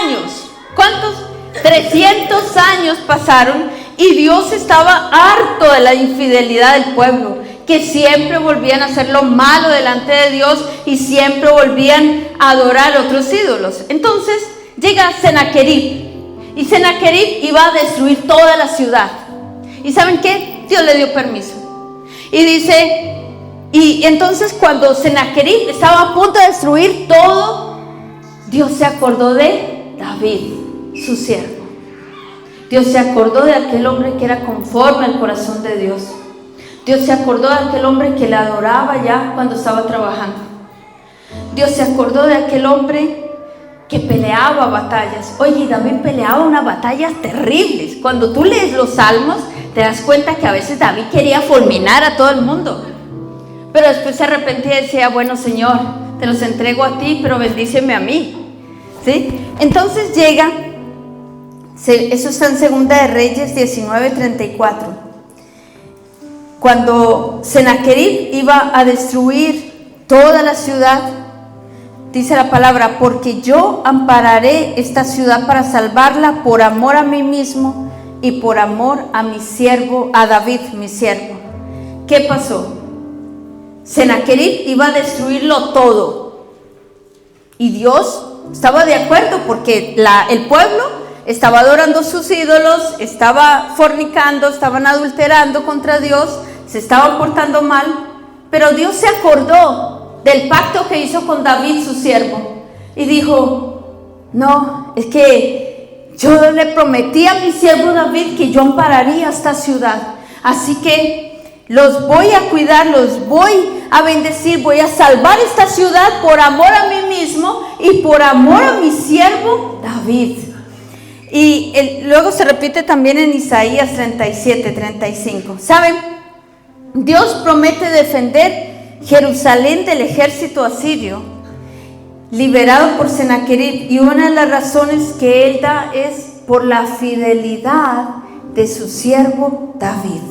Speaker 1: años. ¿Cuántos? 300 años pasaron y Dios estaba harto de la infidelidad del pueblo, que siempre volvían a hacer lo malo delante de Dios y siempre volvían a adorar otros ídolos. Entonces llega Sennacherib y Sennacherib iba a destruir toda la ciudad. ¿Y saben qué? Dios le dio permiso. Y dice... Y entonces cuando Sennacherib estaba a punto de destruir todo, Dios se acordó de David, su siervo. Dios se acordó de aquel hombre que era conforme al corazón de Dios. Dios se acordó de aquel hombre que le adoraba ya cuando estaba trabajando. Dios se acordó de aquel hombre que peleaba batallas. Oye, David peleaba unas batallas terribles. Cuando tú lees los salmos, te das cuenta que a veces David quería fulminar a todo el mundo. Pero después se arrepentía y decía, bueno Señor, te los entrego a ti, pero bendíceme a mí. ¿Sí? Entonces llega, eso está en Segunda de Reyes 19:34. Cuando Sennacherib iba a destruir toda la ciudad, dice la palabra, porque yo ampararé esta ciudad para salvarla por amor a mí mismo y por amor a mi siervo, a David, mi siervo. ¿Qué pasó? Sennacherib iba a destruirlo todo y Dios estaba de acuerdo porque el pueblo estaba adorando sus ídolos, estaba fornicando, estaban adulterando contra Dios, se estaban portando mal, pero Dios se acordó del pacto que hizo con David, su siervo, y dijo: no, es que yo le prometí a mi siervo David que yo ampararía esta ciudad, así que los voy a cuidar, los voy a bendecir, voy a salvar esta ciudad por amor a mí mismo y por amor a mi siervo David. Y luego se repite también en Isaías 37:35. ¿Saben? Dios promete defender Jerusalén del ejército asirio, liberado por Sennacherib, y una de las razones que él da es por la fidelidad de su siervo David.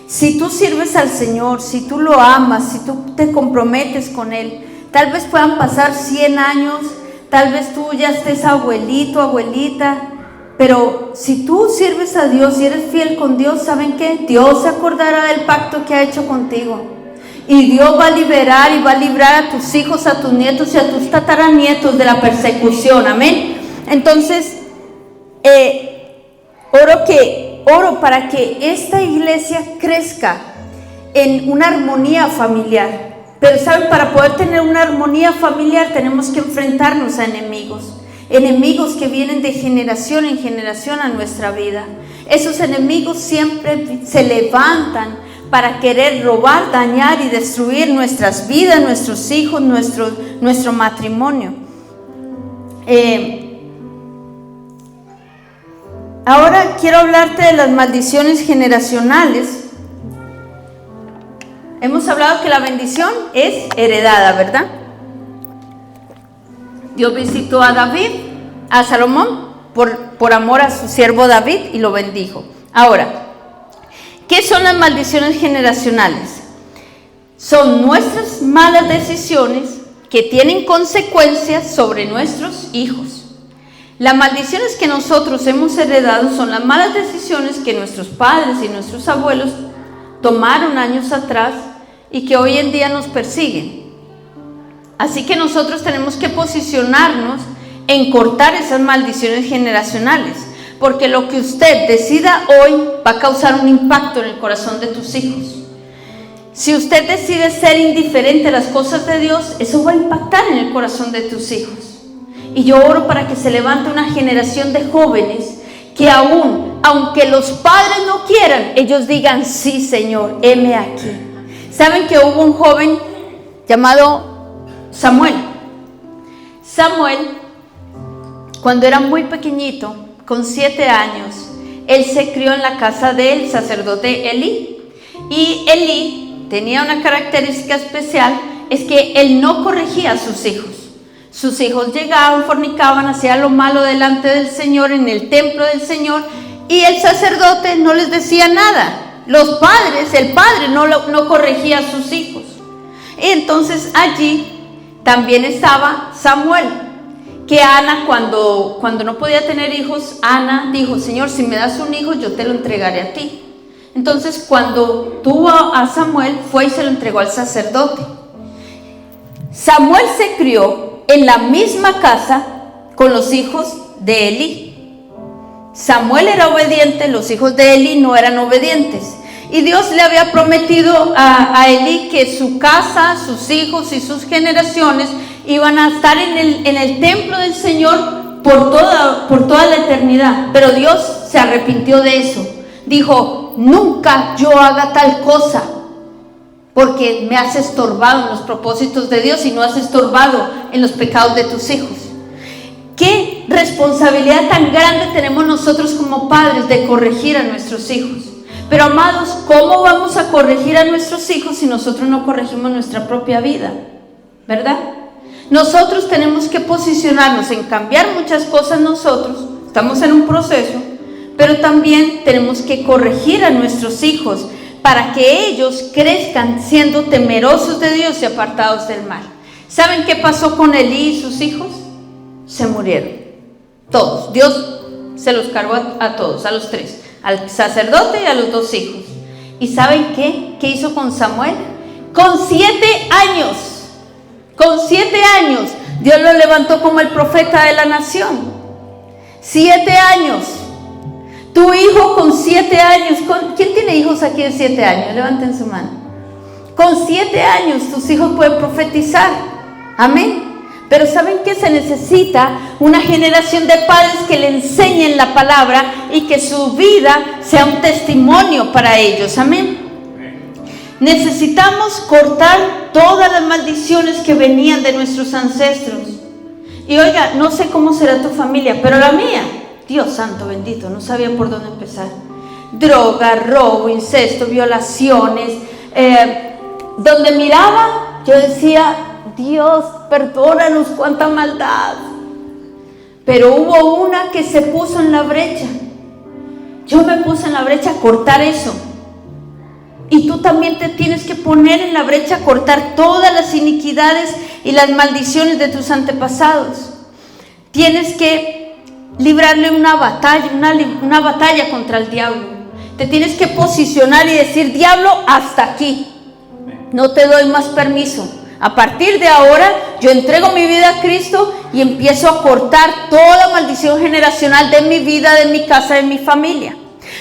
Speaker 1: Si tú sirves al Señor, si tú lo amas, si tú te comprometes con Él, tal vez puedan pasar 100 años, tal vez tú ya estés abuelito, abuelita, pero si tú sirves a Dios y eres fiel con Dios, ¿saben qué? Dios se acordará del pacto que ha hecho contigo. Y Dios va a liberar y va a librar a tus hijos, a tus nietos y a tus tataranietos de la persecución. Amén. Entonces, oro para que esta iglesia crezca en una armonía familiar. Pero ¿saben? Para poder tener una armonía familiar tenemos que enfrentarnos a enemigos que vienen de generación en generación a nuestra vida. Esos enemigos siempre se levantan para querer robar, dañar y destruir nuestras vidas, nuestros hijos, nuestro matrimonio. Ahora quiero hablarte de las maldiciones generacionales. Hemos hablado que la bendición es heredada, ¿verdad? Dios visitó a Salomón, por amor a su siervo David, y lo bendijo. Ahora, ¿qué son las maldiciones generacionales? Son nuestras malas decisiones que tienen consecuencias sobre nuestros hijos. Las maldiciones que nosotros hemos heredado son las malas decisiones que nuestros padres y nuestros abuelos tomaron años atrás y que hoy en día nos persiguen. Así que nosotros tenemos que posicionarnos en cortar esas maldiciones generacionales, porque lo que usted decida hoy va a causar un impacto en el corazón de tus hijos. Si usted decide ser indiferente a las cosas de Dios, eso va a impactar en el corazón de tus hijos. Y yo oro para que se levante una generación de jóvenes que aunque los padres no quieran, ellos digan: sí, Señor, heme aquí. ¿Saben que hubo un joven llamado Samuel? Samuel, cuando era muy pequeñito, con 7 años, él se crió en la casa del sacerdote Elí. Y Elí tenía una característica especial, es que él no corregía a sus hijos. Sus hijos llegaban, fornicaban, hacían lo malo delante del Señor, en el templo del Señor, y el sacerdote no les decía nada. El padre no corregía a sus hijos. Y entonces allí también estaba Samuel, que Ana, cuando no podía tener hijos, Ana dijo: Señor, si me das un hijo, yo te lo entregaré a ti. Entonces, cuando tuvo a Samuel, fue y se lo entregó al sacerdote. Samuel se crió en la misma casa con los hijos de Elí. Samuel era obediente, los hijos de Elí no eran obedientes. Y Dios le había prometido a Elí que su casa, sus hijos y sus generaciones iban a estar en el templo del Señor por toda la eternidad. Pero Dios se arrepintió de eso. Dijo: nunca yo haga tal cosa, porque me has estorbado en los propósitos de Dios y no has estorbado en los pecados de tus hijos. ¿Qué responsabilidad tan grande tenemos nosotros como padres de corregir a nuestros hijos? Pero amados, ¿cómo vamos a corregir a nuestros hijos si nosotros no corregimos nuestra propia vida? ¿Verdad? Nosotros tenemos que posicionarnos en cambiar muchas cosas nosotros, estamos en un proceso, pero también tenemos que corregir a nuestros hijos para que ellos crezcan siendo temerosos de Dios y apartados del mal. ¿Saben qué pasó con Elí y sus hijos? Se murieron, todos. Dios se los cargó a todos, a los 3, al sacerdote y a los 2 hijos. ¿Y saben qué? ¿Qué hizo con Samuel? Con 7 años, Dios lo levantó como el profeta de la nación. 7 años. Tu hijo con 7 años, ¿quién tiene hijos aquí de 7 años? Levanten su mano. Con 7 años tus hijos pueden profetizar. Amén. Pero ¿saben qué? Se necesita una generación de padres que le enseñen la palabra y que su vida sea un testimonio para ellos. Amén. Necesitamos cortar todas las maldiciones que venían de nuestros ancestros. Y oiga, no sé cómo será tu familia, pero la mía, Dios santo bendito, no sabía por dónde empezar. Droga, robo, incesto, violaciones. Donde miraba, yo decía, Dios, perdónanos, cuánta maldad. Pero hubo una que se puso en la brecha. Yo me puse en la brecha a cortar eso. Y tú también te tienes que poner en la brecha a cortar todas las iniquidades y las maldiciones de tus antepasados. Tienes que librarle una batalla contra el diablo. Te tienes que posicionar y decir, diablo, hasta aquí. No te doy más permiso. A partir de ahora, yo entrego mi vida a Cristo y empiezo a cortar toda maldición generacional de mi vida, de mi casa, de mi familia.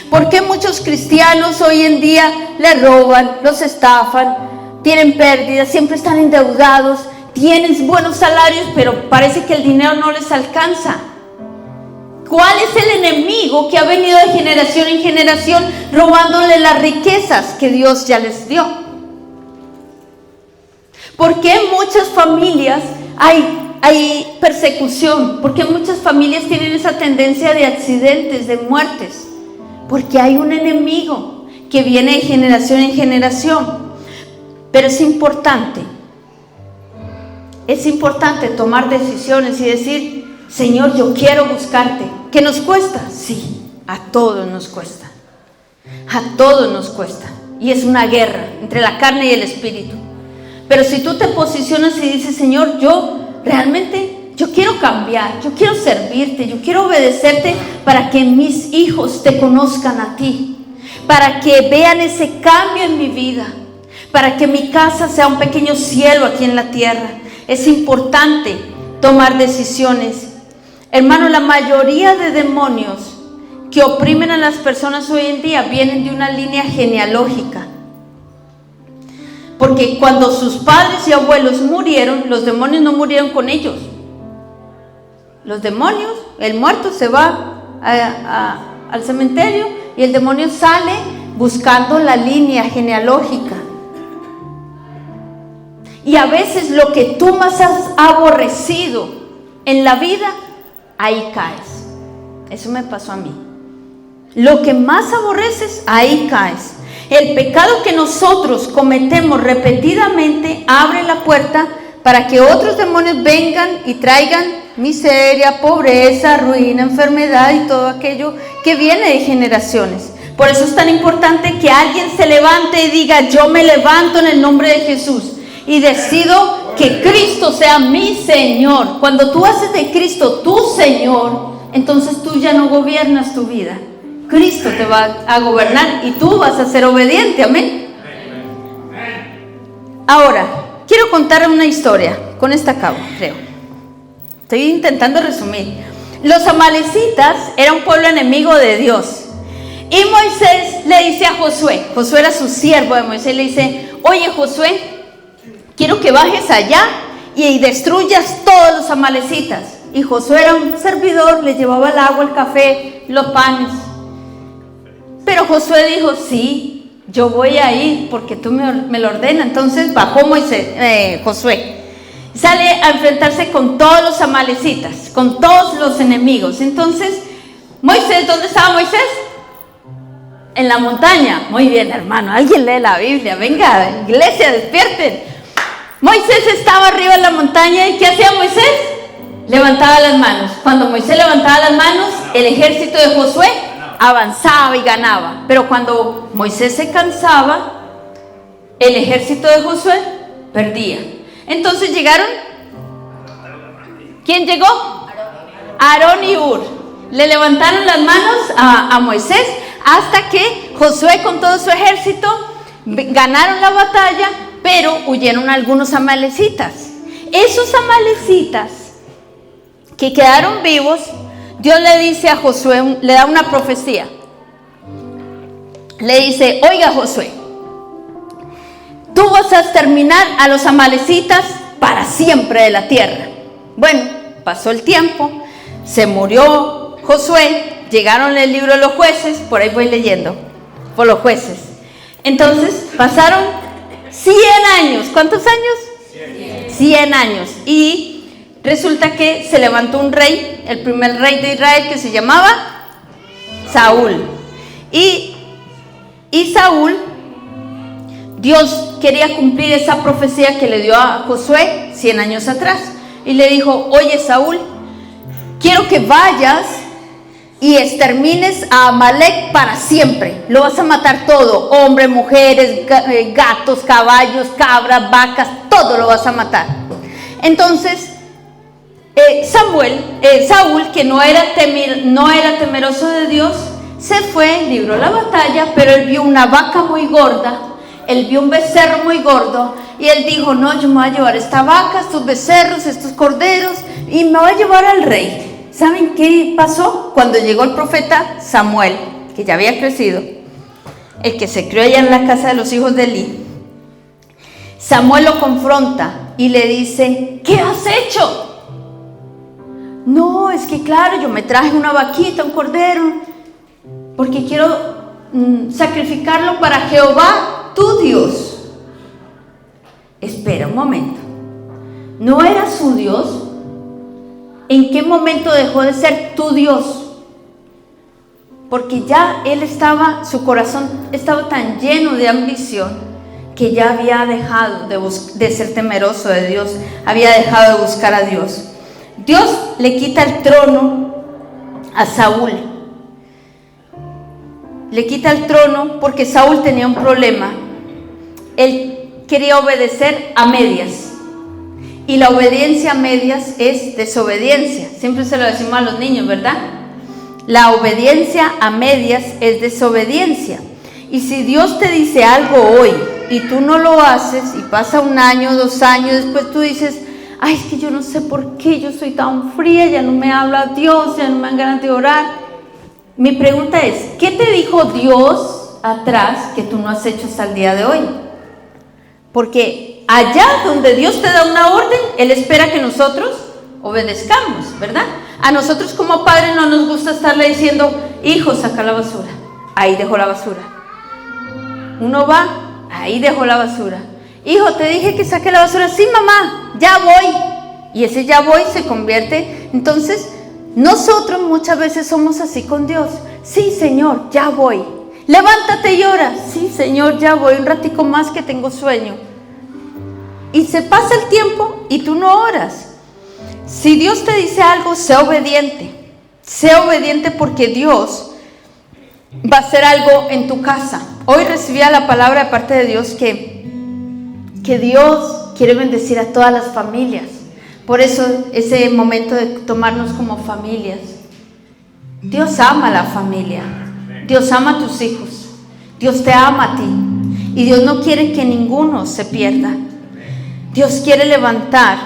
Speaker 1: ¿Por qué muchos cristianos hoy en día le roban, los estafan, tienen pérdidas, siempre están endeudados, tienen buenos salarios, pero parece que el dinero no les alcanza? ¿Cuál es el enemigo que ha venido de generación en generación robándole las riquezas que Dios ya les dio? ¿Por qué en muchas familias hay persecución? ¿Por qué muchas familias tienen esa tendencia de accidentes, de muertes? Porque hay un enemigo que viene de generación en generación. Pero es importante tomar decisiones y decir, Señor, yo quiero buscarte. ¿Qué nos cuesta? Sí, a todos nos cuesta. A todos nos cuesta. Y es una guerra entre la carne y el espíritu. Pero si tú te posicionas y dices, Señor, yo quiero cambiar, yo quiero servirte, yo quiero obedecerte para que mis hijos te conozcan a ti, para que vean ese cambio en mi vida, para que mi casa sea un pequeño cielo aquí en la tierra. Es importante tomar decisiones. Hermano, la mayoría de demonios que oprimen a las personas hoy en día vienen de una línea genealógica. Porque cuando sus padres y abuelos murieron, los demonios no murieron con ellos. Los demonios, el muerto se va al cementerio y el demonio sale buscando la línea genealógica. Y a veces lo que tú más has aborrecido en la vida, ahí caes. Eso me pasó a mí. Lo que más aborreces, ahí caes. El pecado que nosotros cometemos repetidamente abre la puerta para que otros demonios vengan y traigan miseria, pobreza, ruina, enfermedad y todo aquello que viene de generaciones. Por eso es tan importante que alguien se levante y diga, yo me levanto en el nombre de Jesús y decido que Cristo sea mi Señor. Cuando tú haces de Cristo tu Señor, entonces tú ya no gobiernas tu vida. Cristo te va a gobernar y tú vas a ser obediente, amén. Ahora, quiero contar una historia. Con esta acabo, creo. Estoy intentando resumir. Los amalecitas era un pueblo enemigo de Dios. Y Moisés le dice a Josué era su siervo de Moisés, le dice, oye Josué, quiero que bajes allá y destruyas todos los amalecitas. Y Josué era un servidor, le llevaba el agua, el café, los panes. Pero Josué dijo, sí, yo voy a ir porque tú me lo ordenas. Entonces bajó Josué. Sale a enfrentarse con todos los amalecitas, con todos los enemigos. Entonces, Moisés, ¿dónde estaba Moisés? En la montaña. Muy bien, hermano, alguien lee la Biblia. Venga, iglesia, despierten. Moisés estaba arriba en la montaña. ¿Y qué hacía Moisés? Levantaba las manos. Cuando Moisés levantaba las manos, el ejército de Josué avanzaba y ganaba. Pero cuando Moisés se cansaba, el ejército de Josué perdía. Entonces llegaron. ¿Quién llegó? Aarón y Hur. Le levantaron las manos a Moisés hasta que Josué con todo su ejército ganaron la batalla, pero huyeron algunos amalecitas. Esos amalecitas que quedaron vivos, Dios le dice a Josué, le da una profecía. le dice: oiga, Josué, tú vas a exterminar a los amalecitas para siempre de la tierra. Bueno, pasó el tiempo, se murió Josué, llegaron el libro de los jueces, por ahí voy leyendo, por los jueces. Entonces pasaron 100 años. ¿Cuántos años? 100 años. Y resulta que se levantó un rey, el primer rey de Israel, que se llamaba Saúl. Y Saúl, Dios quería cumplir esa profecía que le dio a Josué 100 años atrás. Y le dijo: oye, Saúl, quiero que vayas y extermines a Amalek para siempre. Lo vas a matar todo: hombres, mujeres, gatos, caballos, cabras, vacas, todo lo vas a matar. Entonces Saúl, que no era temeroso de Dios, se fue, libró la batalla, pero él vio una vaca muy gorda, él vio un becerro muy gordo, y él dijo: no, yo me voy a llevar esta vaca, estos becerros, estos corderos, y me voy a llevar al rey. ¿Saben qué pasó? Cuando llegó el profeta Samuel, que ya había crecido, el que se crió allá en la casa de los hijos de Elí, Samuel lo confronta y le dice: ¿qué has hecho? No, es que claro, yo me traje una vaquita, un cordero, porque quiero sacrificarlo para Jehová, tu Dios. Espera un momento, ¿no era su Dios? ¿En qué momento dejó de ser tu Dios? Porque ya su corazón estaba tan lleno de ambición que ya había dejado de ser temeroso de Dios, había dejado de buscar a Dios. Dios le quita el trono a Saúl. Le quita el trono porque Saúl tenía un problema. Él quería obedecer a medias. Y la obediencia a medias es desobediencia. Siempre se lo decimos a los niños, ¿verdad? La obediencia a medias es desobediencia. Y si Dios te dice algo hoy y tú no lo haces, y pasa 1 año, 2 años, después tú dices: ay, es que yo no sé por qué yo soy tan fría, ya no me habla Dios, ya no me dan ganas de orar. Mi pregunta es: ¿qué te dijo Dios atrás que tú no has hecho hasta el día de hoy? Porque allá donde Dios te da una orden, Él espera que nosotros obedezcamos, ¿verdad? A nosotros como padres no nos gusta estarle diciendo: hijo, saca la basura. Ahí dejó la basura. Uno va, ahí dejó la basura. Hijo, te dije que saque la basura. Sí, mamá, ya voy. Y ese ya voy se convierte. Entonces, nosotros muchas veces somos así con Dios. Sí, Señor, ya voy. Levántate y ora. Sí, Señor, ya voy. Un ratico más que tengo sueño. Y se pasa el tiempo y tú no oras. Si Dios te dice algo, sé obediente. Sé obediente porque Dios va a hacer algo en tu casa. Hoy recibía la palabra de parte de Dios que Dios quiere bendecir a todas las familias. Por eso ese momento de tomarnos como familias. Dios ama a la familia. Dios ama a tus hijos. Dios te ama a ti. Y Dios no quiere que ninguno se pierda. Dios quiere levantar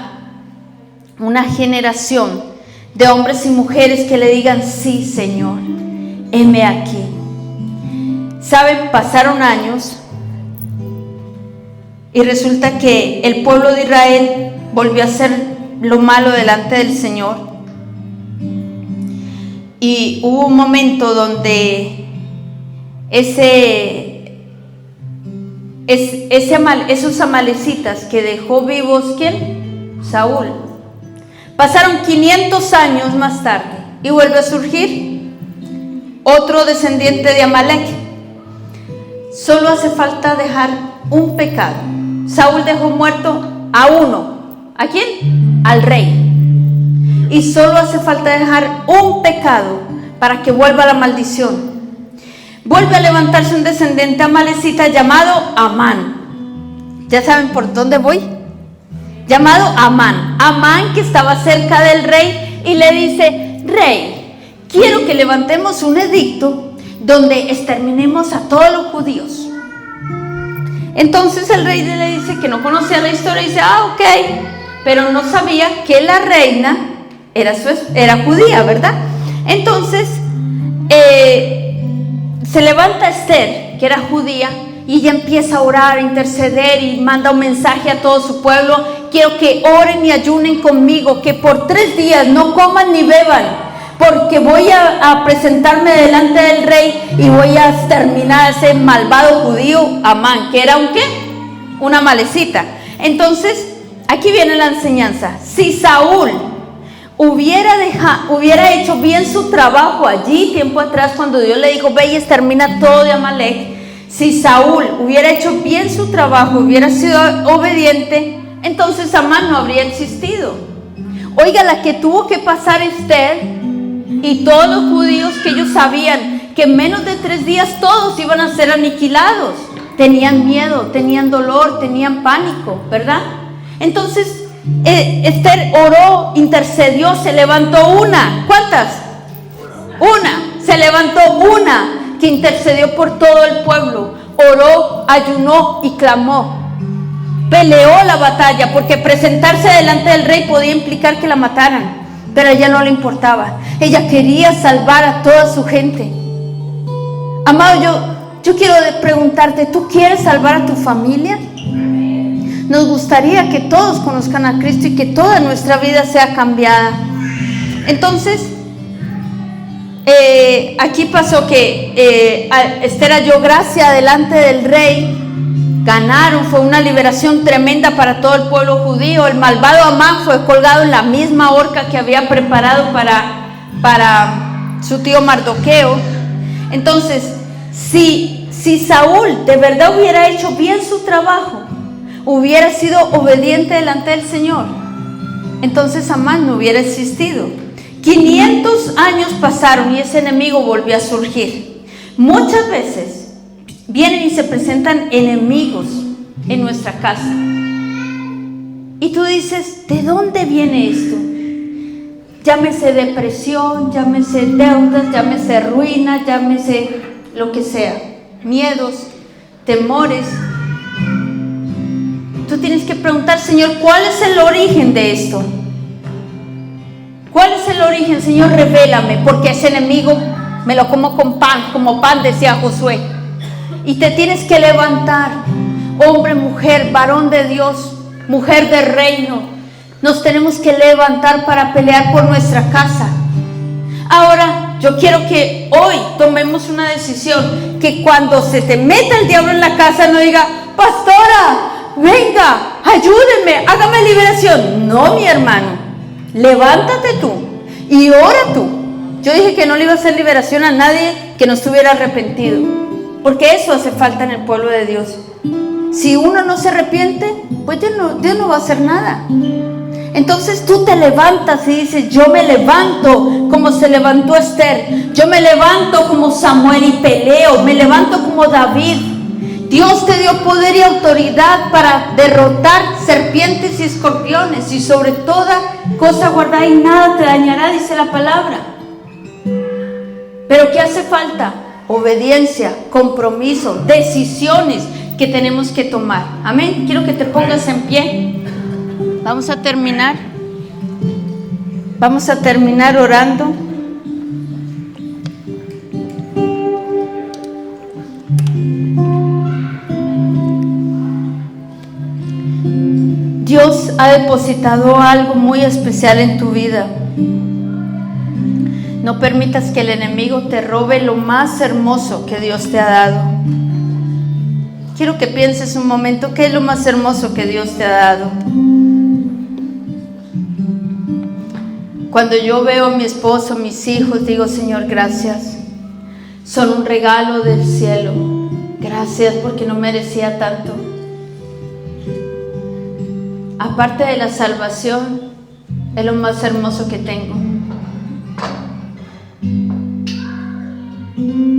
Speaker 1: una generación de hombres y mujeres que le digan: sí, Señor, heme aquí. Saben, pasaron años y resulta que el pueblo de Israel volvió a hacer lo malo delante del Señor. Y hubo un momento donde esos amalecitas que dejó vivos, ¿quién? Saúl. Pasaron 500 años más tarde y vuelve a surgir otro descendiente de Amalek. Solo hace falta dejar un pecado. Saúl dejó muerto a uno. ¿A quién? Al rey. Y solo hace falta dejar un pecado para que vuelva la maldición. Vuelve a levantarse un descendiente amalecita llamado Amán. ¿Ya saben por dónde voy? Llamado Amán. Amán, que estaba cerca del rey, y le dice: rey, quiero que levantemos un edicto donde exterminemos a todos los judíos. Entonces el rey le dice que no conocía la historia y dice: ok, pero no sabía que la reina era judía, ¿verdad? Entonces se levanta Esther, que era judía, y ella empieza a orar, a interceder y manda un mensaje a todo su pueblo: quiero que oren y ayunen conmigo, que por 3 días no coman ni beban, porque voy a presentarme delante del rey y voy a exterminar a ese malvado judío Amán, que era un ¿qué? Una malecita. Entonces, aquí viene la enseñanza. Si Saúl hubiera hecho bien su trabajo allí, tiempo atrás, cuando Dios le dijo: ve y extermina todo de Amalek. Si Saúl hubiera hecho bien su trabajo, hubiera sido obediente, entonces Amán no habría existido. Oiga, la que tuvo que pasar Esther y todos los judíos, que ellos sabían que en menos de 3 días todos iban a ser aniquilados. Tenían miedo, tenían dolor, tenían pánico, ¿verdad? Entonces Esther oró, intercedió, se levantó una. ¿Cuántas? Una. Se levantó una que intercedió por todo el pueblo. Oró, ayunó y clamó. Peleó la batalla, porque presentarse delante del rey podía implicar que la mataran, pero a ella no le importaba. Ella quería salvar a toda su gente. Amado, yo quiero preguntarte: ¿tú quieres salvar a tu familia? Nos gustaría que todos conozcan a Cristo y que toda nuestra vida sea cambiada. Entonces, aquí pasó que Esther halló gracia delante del rey. Ganaron, fue una liberación tremenda para todo el pueblo judío. El malvado Amán fue colgado en la misma horca que había preparado para su tío Mardoqueo. Entonces, si Saúl de verdad hubiera hecho bien su trabajo, hubiera sido obediente delante del Señor, entonces Amán no hubiera existido. 500 años pasaron y ese enemigo volvió a surgir. Muchas veces vienen y se presentan enemigos en nuestra casa. Y tú dices: ¿de dónde viene esto? Llámese depresión, llámese deudas, llámese ruina, llámese lo que sea, miedos, temores. Tú tienes que preguntar: Señor, ¿cuál es el origen de esto? ¿Cuál es el origen? Señor, revélame, porque ese enemigo me lo como con pan, como pan, decía Josué. Y te tienes que levantar, hombre, mujer, varón de Dios, mujer de reino. Nos tenemos que levantar para pelear por nuestra casa. Ahora, yo quiero que hoy tomemos una decisión, que cuando se te meta el diablo en la casa no diga: pastora, venga, ayúdeme, hágame liberación. No, mi hermano, levántate tú y ora tú. Yo dije que no le iba a hacer liberación a nadie que no estuviera arrepentido, porque eso hace falta en el pueblo de Dios. Si uno no se arrepiente, pues Dios no va a hacer nada. Entonces tú te levantas y dices: yo me levanto como se levantó Esther, yo me levanto como Samuel y peleo, me levanto como David. Dios te dio poder y autoridad para derrotar serpientes y escorpiones, y sobre toda cosa guardada y nada te dañará, dice la palabra. Pero ¿qué hace falta? Obediencia, compromiso, decisiones que tenemos que tomar. Amén. Quiero que te pongas en pie. Vamos a terminar orando. Dios ha depositado algo muy especial en tu vida. No permitas que el enemigo te robe lo más hermoso que Dios te ha dado. Quiero que pienses un momento: ¿qué es lo más hermoso que Dios te ha dado? Cuando yo veo a mi esposo, mis hijos, digo: Señor, gracias. Son un regalo del cielo. Gracias, porque no merecía tanto. Aparte de la salvación, es lo más hermoso que tengo.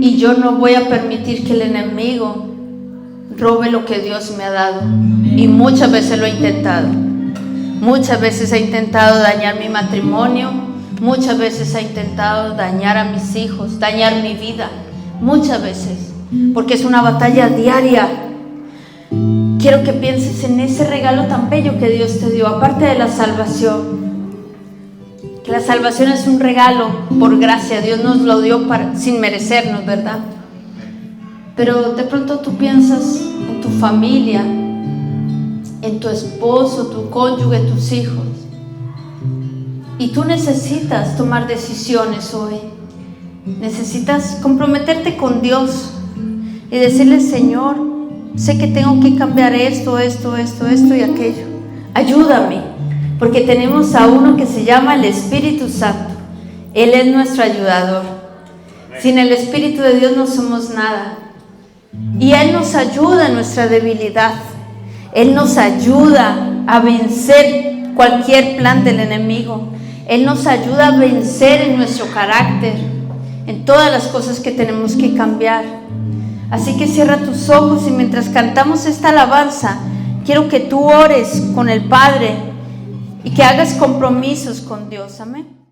Speaker 1: Y yo no voy a permitir que el enemigo robe lo que Dios me ha dado. Y muchas veces lo he intentado. Muchas veces ha intentado dañar mi matrimonio, muchas veces ha intentado dañar a mis hijos, dañar mi vida, muchas veces, porque es una batalla diaria. Quiero que pienses en ese regalo tan bello que Dios te dio, aparte de la salvación. Que la salvación es un regalo por gracia, Dios nos lo dio sin merecernos, ¿verdad? pero de pronto tú piensas en tu familia, en tu esposo, tu cónyuge, tus hijos, y tú necesitas tomar decisiones hoy. Necesitas comprometerte con Dios y decirle: Señor, sé que tengo que cambiar esto y aquello. Ayúdame, porque tenemos a uno que se llama el Espíritu Santo. Él es nuestro ayudador. Sin el Espíritu de Dios no somos nada. Y Él nos ayuda en nuestra debilidad. Él nos ayuda a vencer cualquier plan del enemigo. Él nos ayuda a vencer en nuestro carácter, en todas las cosas que tenemos que cambiar. Así que cierra tus ojos y mientras cantamos esta alabanza, quiero que tú ores con el Padre y que hagas compromisos con Dios. Amén.